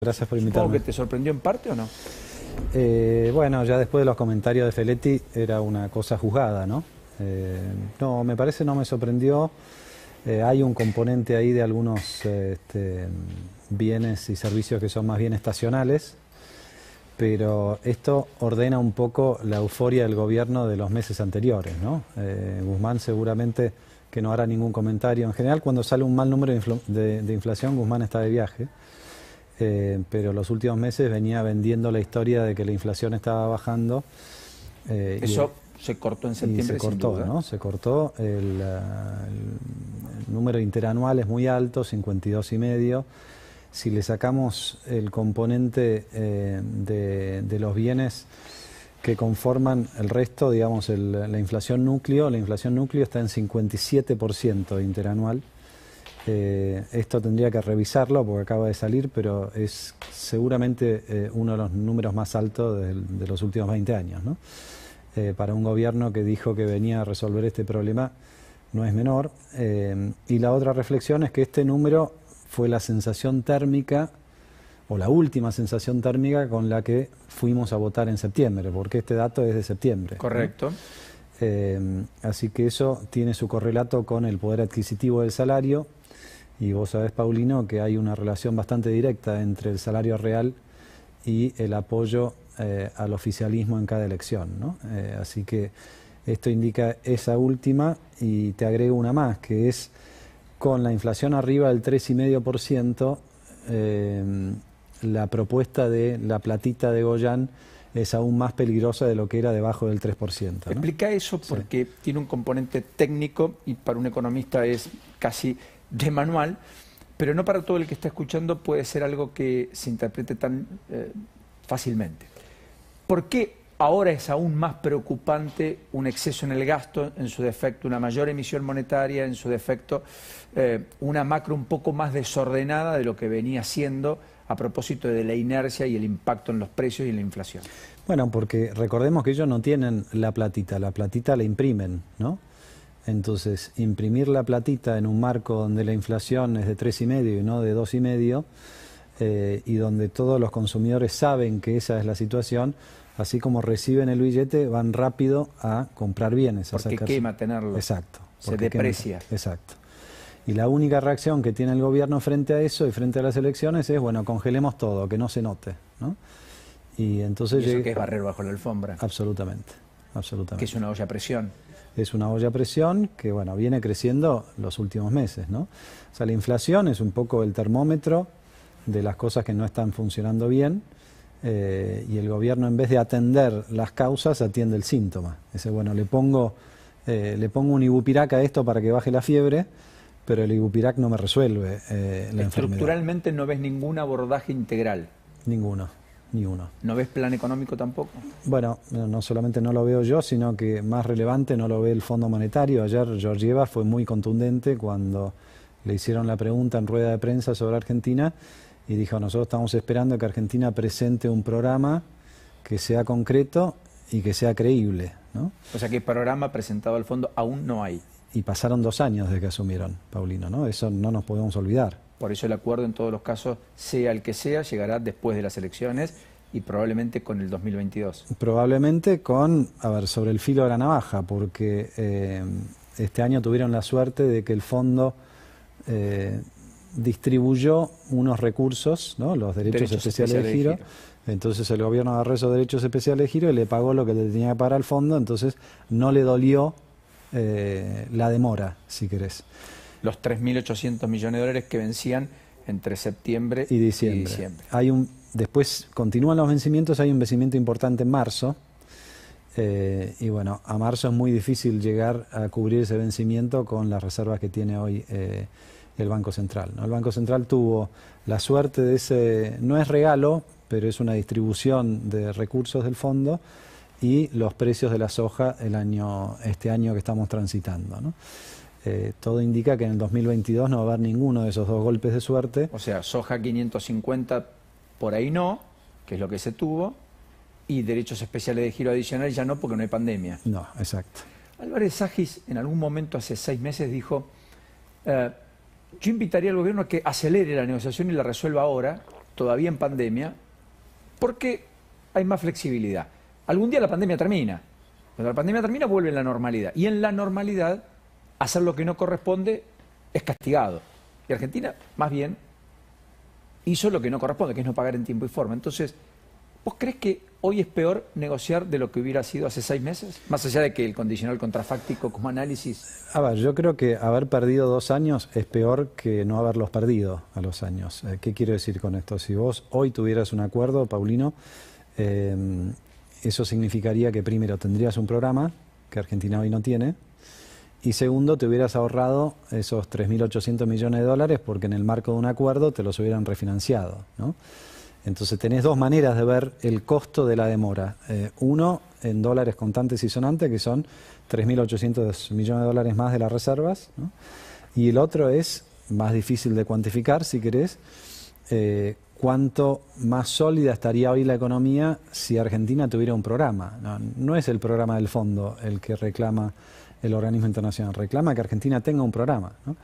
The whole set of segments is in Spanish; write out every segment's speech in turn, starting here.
Gracias por invitarme. Supongo que te sorprendió en parte, ¿o no? Bueno, ya después de los comentarios de Feletti era una cosa juzgada, ¿no? No, me parece no me sorprendió. Hay un componente ahí de algunos bienes y servicios que son más bien estacionales, pero esto ordena un poco la euforia del gobierno de los meses anteriores, ¿no? Guzmán seguramente que no hará ningún comentario. En general, cuando sale un mal número de inflación, Guzmán está de viaje. Pero los últimos meses venía vendiendo la historia de que la inflación estaba bajando. Eso se cortó en septiembre, se cortó, sin duda, ¿no? Se cortó, el número interanual es muy alto, 52,5. Si le sacamos el componente de los bienes que conforman el resto, digamos, la inflación núcleo está en 57% interanual. Esto tendría que revisarlo porque acaba de salir, pero es seguramente uno de los números más altos de los últimos 20 años, ¿no? Para un gobierno que dijo que venía a resolver este problema no es menor. Y la otra reflexión es que este número fue la sensación térmica o la última sensación térmica con la que fuimos a votar en septiembre, porque este dato es de septiembre. Correcto. ¿No? Así que eso tiene su correlato con el poder adquisitivo del salario. Y vos sabés, Paulino, que hay una relación bastante directa entre el salario real y el apoyo al oficialismo en cada elección, ¿no? Así que esto indica esa última, y te agrego una más, que es con la inflación arriba del 3,5%, la propuesta de la platita de Goyán es aún más peligrosa de lo que era debajo del 3%, ¿no? Explica eso porque Sí. tiene un componente técnico y para un economista es casi de manual, pero no para todo el que está escuchando puede ser algo que se interprete tan fácilmente. ¿Por qué ahora es aún más preocupante un exceso en el gasto, en su defecto una mayor emisión monetaria, en su defecto una macro un poco más desordenada de lo que venía siendo a propósito de la inercia y el impacto en los precios y en la inflación? Bueno, porque recordemos que ellos no tienen la platita la imprimen, ¿no? Entonces, imprimir la platita en un marco donde la inflación es de 3,5 y no de 2,5, y donde todos los consumidores saben que esa es la situación, así como reciben el billete, van rápido a comprar bienes. Porque quema tenerlo. Exacto. Se deprecia. Exacto. Y la única reacción que tiene el gobierno frente a eso y frente a las elecciones es, bueno, congelemos todo, que no se note, ¿no? Y entonces ¿Y eso qué es barrer bajo la alfombra? Absolutamente, absolutamente. Que es una olla a presión. Es una olla a presión que, bueno, viene creciendo los últimos meses, ¿no? O sea, la inflación es un poco el termómetro de las cosas que no están funcionando bien, y el gobierno, en vez de atender las causas, atiende el síntoma. Dice, bueno, le pongo un ibupirac a esto para que baje la fiebre, pero el ibupirac no me resuelve la enfermedad. Estructuralmente no ves ningún abordaje integral. Ninguno. Ni uno. ¿No ves plan económico tampoco? Bueno, no solamente no lo veo yo, sino que más relevante no lo ve el Fondo Monetario. Ayer Georgieva fue muy contundente cuando le hicieron la pregunta en rueda de prensa sobre Argentina y dijo, nosotros estamos esperando que Argentina presente un programa que sea concreto y que sea creíble, ¿no? O sea que programa presentado al fondo aún no hay. Y pasaron 2 años desde que asumieron, Paulino, ¿no? Eso no nos podemos olvidar. Por eso el acuerdo en todos los casos, sea el que sea, llegará después de las elecciones y probablemente con el 2022. Probablemente sobre el filo de la navaja, porque este año tuvieron la suerte de que el fondo distribuyó unos recursos, ¿no? Los derechos especiales de giro. Entonces el gobierno agarró esos derechos especiales de giro y le pagó lo que le tenía que pagar al fondo, entonces no le dolió la demora, si querés. Los 3.800 millones de dólares que vencían entre septiembre y diciembre. Después continúan los vencimientos, hay un vencimiento importante en marzo, y bueno, a marzo es muy difícil llegar a cubrir ese vencimiento con las reservas que tiene hoy el Banco Central, ¿no? El Banco Central tuvo la suerte de ese, no es regalo, pero es una distribución de recursos del fondo y los precios de la soja este año que estamos transitando, ¿no? Todo indica que en el 2022 no va a haber ninguno de esos 2 golpes de suerte. O sea, soja 550 por ahí no, que es lo que se tuvo, y derechos especiales de giro adicional ya no, porque no hay pandemia. No, exacto. Álvarez Sagis en algún momento hace 6 meses dijo, yo invitaría al gobierno a que acelere la negociación y la resuelva ahora, todavía en pandemia porque hay más flexibilidad. Algún día la pandemia termina. Cuando la pandemia termina vuelve la normalidad. Y en la normalidad, hacer lo que no corresponde es castigado. Y Argentina, más bien, hizo lo que no corresponde, que es no pagar en tiempo y forma. Entonces, ¿vos crees que hoy es peor negociar de lo que hubiera sido hace 6 meses? Más allá de que el condicional contrafáctico como análisis... A ver, yo creo que haber perdido 2 años es peor que no haberlos perdido a los años. ¿Qué quiero decir con esto? Si vos hoy tuvieras un acuerdo, Paulino, eso significaría que primero tendrías un programa, que Argentina hoy no tiene, y segundo, te hubieras ahorrado esos 3.800 millones de dólares porque en el marco de un acuerdo te los hubieran refinanciado, ¿no? Entonces tenés 2 maneras de ver el costo de la demora. Uno, en dólares contantes y sonantes, que son 3.800 millones de dólares más de las reservas, ¿no? Y el otro es más difícil de cuantificar, si querés, cuánto más sólida estaría hoy la economía si Argentina tuviera un programa. No es el programa del fondo el que reclama el organismo internacional, reclama que Argentina tenga un programa, ¿no?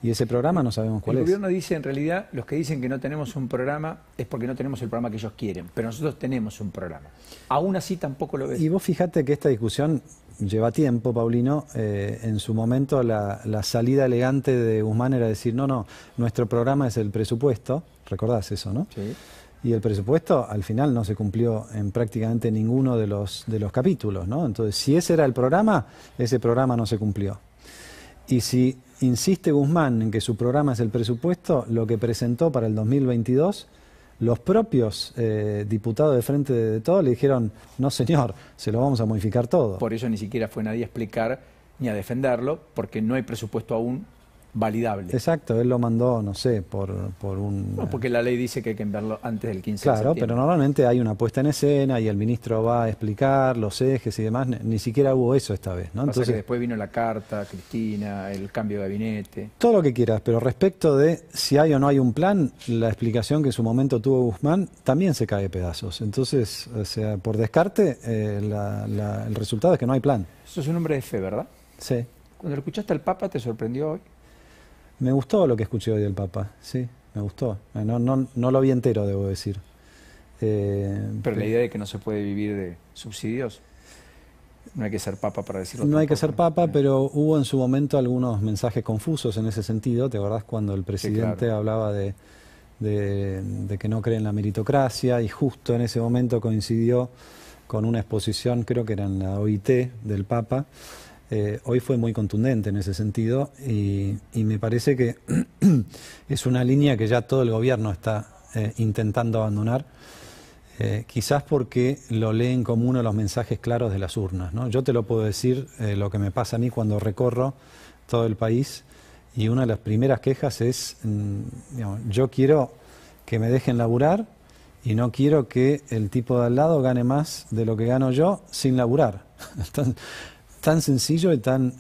Y ese programa no sabemos cuál es. El gobierno dice, en realidad, los que dicen que no tenemos un programa es porque no tenemos el programa que ellos quieren, pero nosotros tenemos un programa. Aún así tampoco lo ves. Y vos fíjate que esta discusión lleva tiempo, Paulino. En su momento la salida elegante de Guzmán era decir, no, nuestro programa es el presupuesto, recordás eso, ¿no? Sí. Y el presupuesto al final no se cumplió en prácticamente ninguno de los capítulos, ¿no? Entonces, si ese era el programa, ese programa no se cumplió. Y si insiste Guzmán en que su programa es el presupuesto, lo que presentó para el 2022, los propios diputados de Frente de Todos le dijeron, no señor, se lo vamos a modificar todo. Por eso ni siquiera fue nadie a explicar ni a defenderlo, porque no hay presupuesto aún validable. Exacto, él lo mandó, no sé, por un... No, porque la ley dice que hay que enviarlo antes del 15 de Claro, septiembre. pero normalmente hay una puesta en escena y el ministro va a explicar los ejes y demás. Ni siquiera hubo eso esta vez, ¿no? Entonces, que después vino la carta, Cristina, el cambio de gabinete. Todo lo que quieras, pero respecto de si hay o no hay un plan, la explicación que en su momento tuvo Guzmán también se cae de pedazos. Entonces, o sea, por descarte, el resultado es que no hay plan. Eso es un hombre de fe, ¿verdad? Sí. Cuando lo escuchaste al Papa, ¿te sorprendió hoy? Me gustó lo que escuché hoy del Papa, sí, me gustó. No lo vi entero, debo decir. Pero la idea de que no se puede vivir de subsidios, no hay que ser papa para decirlo. No hay que ser papa, pero hubo en su momento algunos mensajes confusos en ese sentido. ¿Te acordás cuando el presidente Sí, claro, hablaba de que no cree en la meritocracia y justo en ese momento coincidió con una exposición, creo que era en la OIT del Papa? Hoy fue muy contundente en ese sentido y me parece que es una línea que ya todo el gobierno está intentando abandonar, quizás porque lo leen como uno de los mensajes claros de las urnas, ¿no? Yo te lo puedo decir, lo que me pasa a mí cuando recorro todo el país, y una de las primeras quejas es, digamos, yo quiero que me dejen laburar y no quiero que el tipo de al lado gane más de lo que gano yo sin laburar. Tan sencillo y tan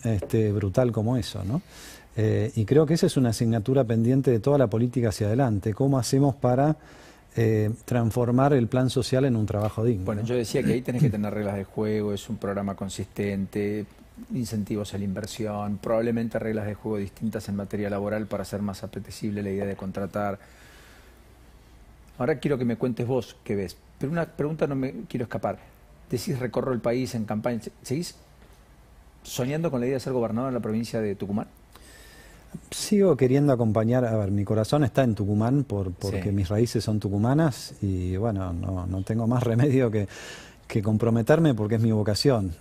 brutal como eso, ¿no? Y creo que esa es una asignatura pendiente de toda la política hacia adelante. ¿Cómo hacemos para transformar el plan social en un trabajo digno? Bueno, yo decía que ahí tenés que tener reglas de juego, es un programa consistente, incentivos a la inversión, probablemente reglas de juego distintas en materia laboral para hacer más apetecible la idea de contratar. Ahora quiero que me cuentes vos qué ves, pero una pregunta no me quiero escapar. Decís recorro el país en campaña, ¿seguís soñando con la idea de ser gobernador en la provincia de Tucumán? Sigo queriendo acompañar, a ver, mi corazón está en Tucumán porque Sí. mis raíces son tucumanas y bueno, no tengo más remedio que comprometerme porque es mi vocación.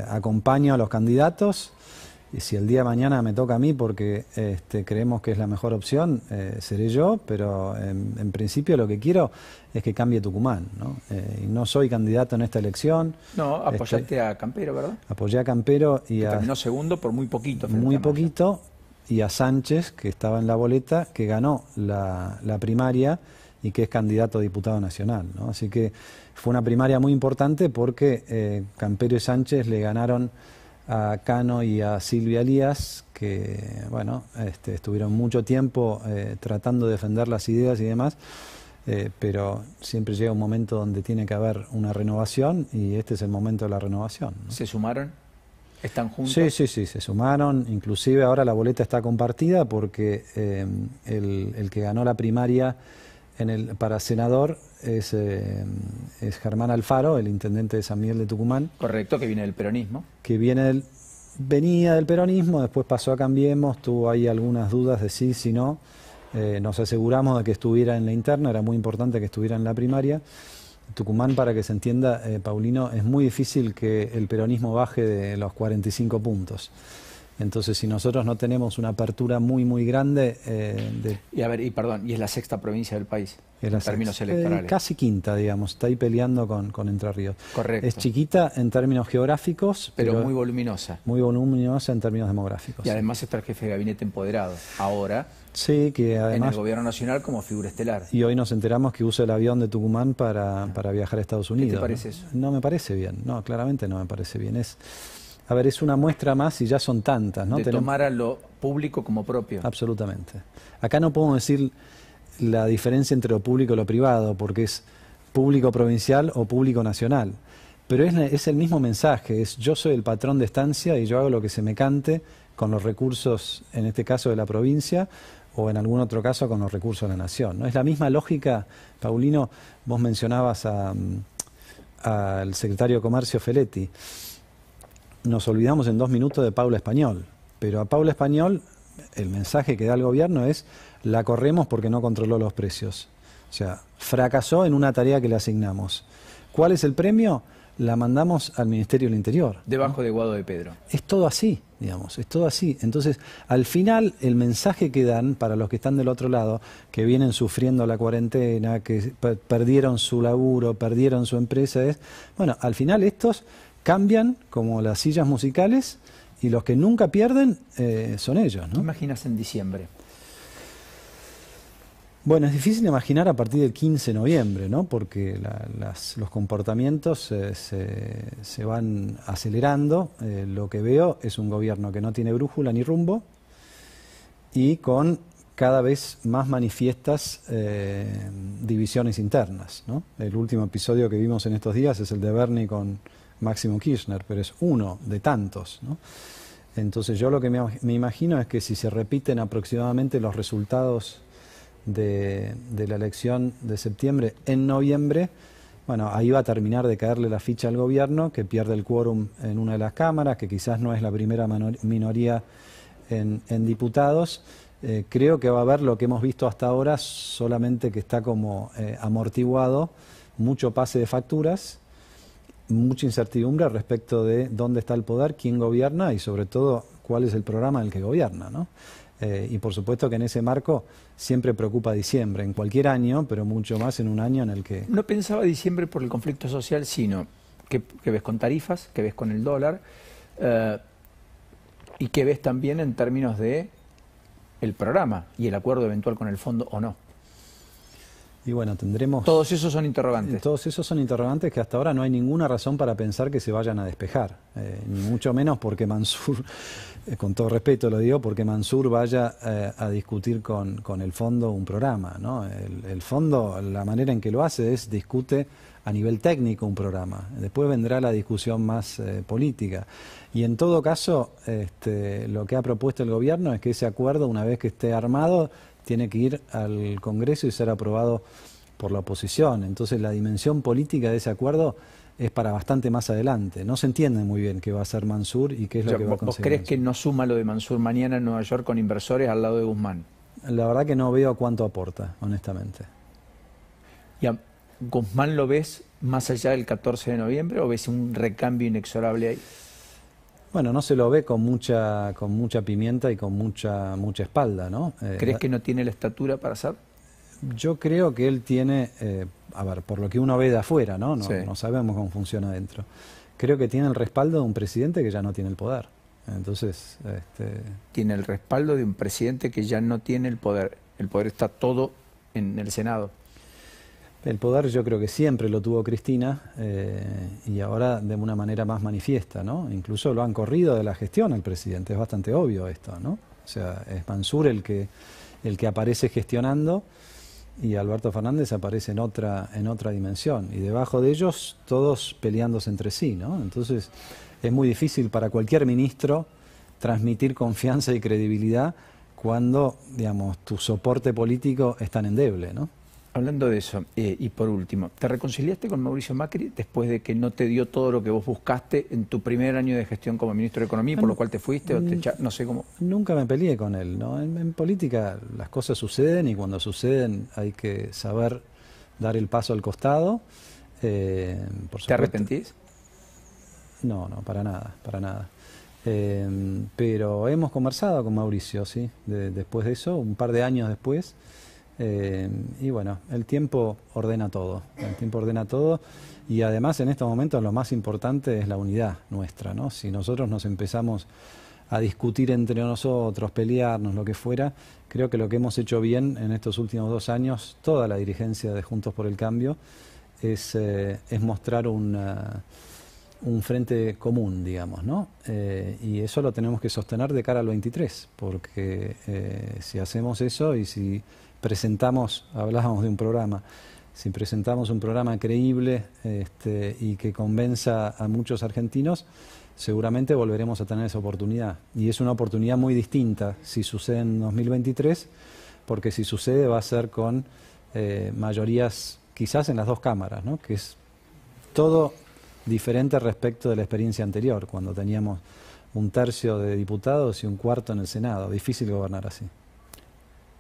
Acompaño a los candidatos y si el día de mañana me toca a mí porque creemos que es la mejor opción, seré yo, pero en principio lo que quiero es que cambie Tucumán, ¿no? Y no soy candidato en esta elección. No, apoyaste a Campero, ¿verdad? Apoyé a Campero y terminó segundo por muy poquito. Muy poquito, y a Sánchez, que estaba en la boleta, que ganó la primaria y que es candidato a diputado nacional, ¿no? Así que fue una primaria muy importante porque Campero y Sánchez le ganaron a Cano y a Silvia Elías, que bueno, estuvieron mucho tiempo tratando de defender las ideas y demás, pero siempre llega un momento donde tiene que haber una renovación y este es el momento de la renovación, ¿no? ¿Se sumaron? ¿Están juntos? Sí, se sumaron, inclusive ahora la boleta está compartida porque el que ganó la primaria Para senador es Germán Alfaro, el intendente de San Miguel de Tucumán. Correcto, que viene del peronismo. Que venía del peronismo, después pasó a Cambiemos, tuvo ahí algunas dudas de sí, si no. Nos aseguramos de que estuviera en la interna, era muy importante que estuviera en la primaria. Tucumán, para que se entienda, Paulino, es muy difícil que el peronismo baje de los 45 puntos. Entonces, si nosotros no tenemos una apertura muy, muy grande... Y es la sexta provincia del país, en términos electorales. Casi quinta, digamos, está ahí peleando con Entre Ríos. Correcto. Es chiquita en términos geográficos, pero muy voluminosa. Muy voluminosa en términos demográficos. Y además está el jefe de gabinete empoderado, ahora, sí, que además, en el gobierno nacional como figura estelar. Y hoy nos enteramos que usa el avión de Tucumán para viajar a Estados Unidos. ¿Qué te parece eso? No me parece bien, no, claramente no me parece bien. Es una muestra más y ya son tantas, ¿no? De tomar a lo público como propio. Absolutamente. Acá no podemos decir la diferencia entre lo público y lo privado, porque es público provincial o público nacional. Pero es el mismo mensaje, es yo soy el patrón de estancia y yo hago lo que se me cante con los recursos, en este caso de la provincia, o en algún otro caso con los recursos de la nación, ¿no? Es la misma lógica, Paulino, vos mencionabas al secretario de Comercio Feletti. Nos olvidamos en 2 minutos de Paula Español, pero a Paula Español el mensaje que da el gobierno es la corremos porque no controló los precios. O sea, fracasó en una tarea que le asignamos. ¿Cuál es el premio? La mandamos al Ministerio del Interior. Debajo de Guado de Pedro. Es todo así, digamos, es todo así. Entonces, al final, el mensaje que dan para los que están del otro lado, que vienen sufriendo la cuarentena, que perdieron su laburo, perdieron su empresa, es, bueno, al final estos cambian como las sillas musicales y los que nunca pierden son ellos, ¿no? ¿Qué imaginas en diciembre? Bueno, es difícil imaginar a partir del 15 de noviembre, ¿no? Porque los comportamientos se van acelerando. Lo que veo es un gobierno que no tiene brújula ni rumbo y con cada vez más manifiestas divisiones internas, ¿no? El último episodio que vimos en estos días es el de Bernie con Máximo Kirchner, pero es uno de tantos, ¿no? Entonces yo lo que me imagino es que si se repiten aproximadamente los resultados de la elección de septiembre en noviembre, bueno, ahí va a terminar de caerle la ficha al gobierno, que pierde el quórum en una de las cámaras, que quizás no es la primera minoría en diputados. Creo que va a haber lo que hemos visto hasta ahora, solamente que está como amortiguado, mucho pase de facturas, mucha incertidumbre respecto de dónde está el poder, quién gobierna y sobre todo cuál es el programa del que gobierna, ¿no? Y por supuesto que en ese marco siempre preocupa diciembre, en cualquier año, pero mucho más en un año en el que... No pensaba diciembre por el conflicto social, sino que ves con tarifas, que ves con el dólar, y que ves también en términos de el programa y el acuerdo eventual con el fondo o no. Y bueno, tendremos... Todos esos son interrogantes. Todos esos son interrogantes que hasta ahora no hay ninguna razón para pensar que se vayan a despejar. Ni mucho menos porque Mansur, con todo respeto lo digo, porque Mansur vaya a discutir con el fondo un programa, ¿no? El fondo, la manera en que lo hace es discute a nivel técnico un programa. Después vendrá la discusión más política. Y en todo caso, lo que ha propuesto el gobierno es que ese acuerdo, una vez que esté armado, tiene que ir al Congreso y ser aprobado por la oposición. Entonces la dimensión política de ese acuerdo es para bastante más adelante. No se entiende muy bien qué va a hacer Mansur y qué es lo que va a conseguir. ¿Vos crees Mansur. que no suma lo de Mansur mañana en Nueva York con inversores al lado de Guzmán? La verdad que no veo cuánto aporta, honestamente. ¿Y a Guzmán lo ves más allá del 14 de noviembre o ves un recambio inexorable ahí? Bueno, no se lo ve con mucha pimienta y con mucha espalda, ¿no? ¿Crees que no tiene la estatura para hacer? Yo creo que él tiene, a ver, por lo que uno ve de afuera, ¿no? Sí. No sabemos cómo funciona adentro. Creo que tiene el respaldo de un presidente que ya no tiene el poder. Entonces, Tiene el respaldo de un presidente que ya no tiene el poder. El poder está todo en el Senado. El poder yo creo que siempre lo tuvo Cristina y ahora de una manera más manifiesta, ¿no? Incluso lo han corrido de la gestión al presidente, es bastante obvio esto, ¿no? O sea, es Mansur el que aparece gestionando y Alberto Fernández aparece en otra dimensión y debajo de ellos todos peleándose entre sí, ¿no? Entonces es muy difícil para cualquier ministro transmitir confianza y credibilidad cuando, digamos, tu soporte político es tan endeble, ¿no? Hablando de eso, y por último, ¿te reconciliaste con Mauricio Macri después de que no te dio todo lo que vos buscaste en tu primer año de gestión como ministro de Economía, por lo cual te fuiste o no sé cómo? Nunca me peleé con él, ¿no? En política las cosas suceden y cuando suceden hay que saber dar el paso al costado. Por supuesto. ¿Te arrepentís? No, para nada, para nada. Pero hemos conversado con Mauricio, ¿sí? Después de eso, un par de años después. Y bueno, el tiempo ordena todo, y además en estos momentos lo más importante es la unidad nuestra, ¿no? Si nosotros nos empezamos a discutir entre nosotros, pelearnos, lo que fuera, creo que lo que hemos hecho bien en estos últimos 2 años, toda la dirigencia de Juntos por el Cambio, es mostrar un frente común, digamos, ¿no? Y eso lo tenemos que sostener de cara al 23, porque si hacemos eso y si presentamos, hablábamos de un programa, si presentamos un programa creíble y que convenza a muchos argentinos, seguramente volveremos a tener esa oportunidad. Y es una oportunidad muy distinta si sucede en 2023, porque si sucede va a ser con mayorías quizás en las 2 cámaras, ¿no? Que es todo diferente respecto de la experiencia anterior, cuando teníamos 1/3 de diputados y 1/4 en el Senado. Difícil gobernar así.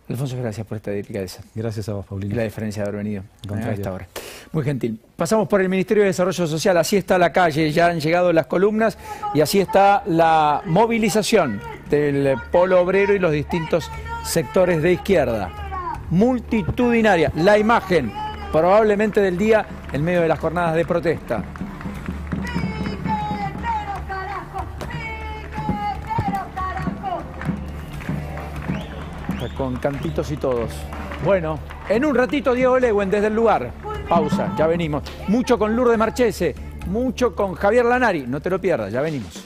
Alfonso, gracias por esta delicadeza. Gracias a vos, Paulino. Y la diferencia de haber venido a esta hora. Muy gentil. Pasamos por el Ministerio de Desarrollo Social. Así está la calle, ya han llegado las columnas y así está la movilización del polo obrero y los distintos sectores de izquierda. Multitudinaria. La imagen probablemente del día en medio de las jornadas de protesta. Con cantitos y todos. Bueno, en un ratito Diego Legüen desde el lugar. Pausa, ya venimos. Mucho con Lourdes Marchese, mucho con Javier Lanari. No te lo pierdas, ya venimos.